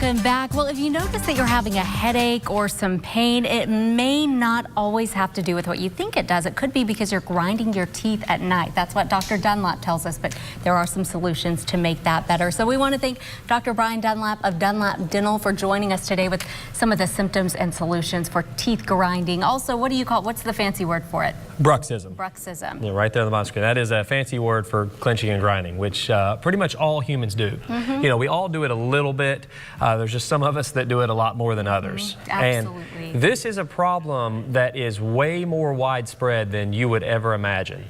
Welcome back. Well, if you notice that you're having a headache or some pain, it may not always have to do with what you think it does. It could be because you're grinding your teeth at night. That's what Dr. Dunlap tells us, but there are some solutions to make that better. So we want to thank Dr. Brian Dunlap of Dunlap Dental for joining us today with some of the symptoms and solutions for teeth grinding. Also, what do you call it? What's the fancy word for it? Bruxism. Bruxism. Yeah, right there on the bottom screen. That is a fancy word for clenching and grinding, which pretty much all humans do. You know, we all do it a little bit. There's just some of us that do it a lot more than others. Absolutely. And this is a problem that is way more widespread than you would ever imagine.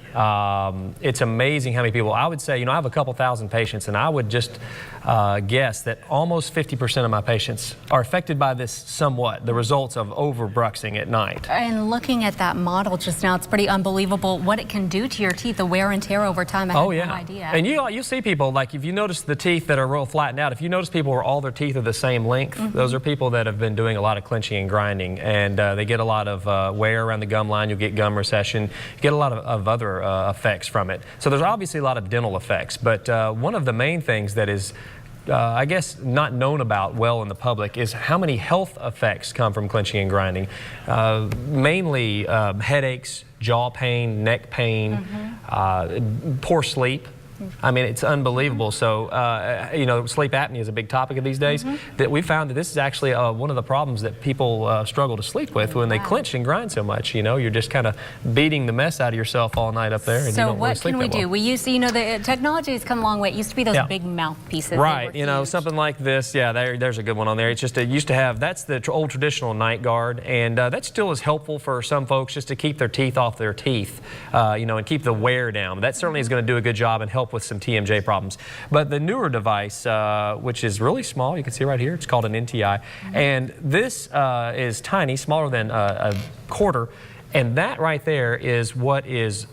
It's amazing how many people, I would say, you know, I have a couple thousand patients, and I would just guess that almost 50% of my patients are affected by this somewhat, the results of over-bruxing at night. And looking at that model just now, it's pretty unbelievable what it can do to your teeth, the wear and tear over time. I had no idea. And you see people, like if you notice the teeth that are real flattened out, if you notice people where all their teeth are the same length, those are people that have been doing a lot of clenching and grinding, and they get a lot of wear around the gum line. You'll get gum recession, you get a lot of other effects from it. So there's obviously a lot of dental effects, but one of the main things that is I guess not known about well in the public is how many health effects come from clenching and grinding. Mainly headaches, jaw pain, neck pain, poor sleep. I mean, it's unbelievable. So, you know, sleep apnea is a big topic of these days. That we found that this is actually one of the problems that people struggle to sleep with when they clench and grind so much. You know, you're just kind of beating the mess out of yourself all night up there, and you don't really sleep that well. So what can we do? We used to, you know, the technology has come a long way. It used to be those big mouthpieces. Right, you know, something like this. Yeah, there's a good one on there. It's just, it used to have, that's the old traditional night guard, and that still is helpful for some folks just to keep their teeth off their teeth, you know, and keep the wear down. That certainly is going to do a good job and help with some TMJ problems. But the newer device, which is really small, you can see right here, it's called an NTI, and this is tiny, smaller than a quarter, and that right there is what is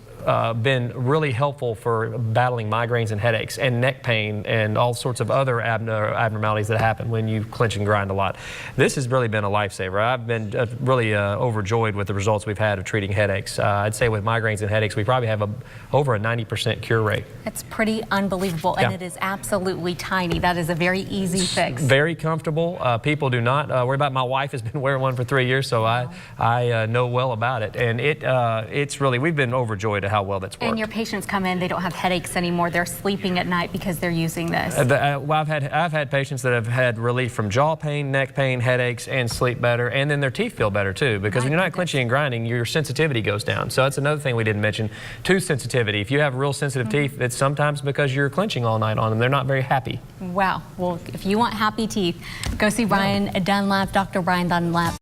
been really helpful for battling migraines and headaches and neck pain and all sorts of other abnormalities that happen when you clench and grind a lot. This has really been a lifesaver. I've been really overjoyed with the results we've had of treating headaches. I'd say with migraines and headaches, we probably have over a 90% cure rate. It's pretty unbelievable, and it is absolutely tiny. That is a very easy fix. Very comfortable. People do not worry about it. My wife has been wearing one for 3 years, so I know well about it. And it's really, we've been overjoyed at how well that's worked. And your patients come in, they don't have headaches anymore. They're sleeping at night because they're using this. Well, I've had patients that have had relief from jaw pain, neck pain, headaches, and sleep better, and then their teeth feel better too, because when you're not clenching and grinding, your sensitivity goes down. So that's another thing we didn't mention, tooth sensitivity. If you have real sensitive teeth, it's sometimes because you're clenching all night on them. They're not very happy. Wow. Well, if you want happy teeth, go see Brian Dunlap, Dr. Brian Dunlap.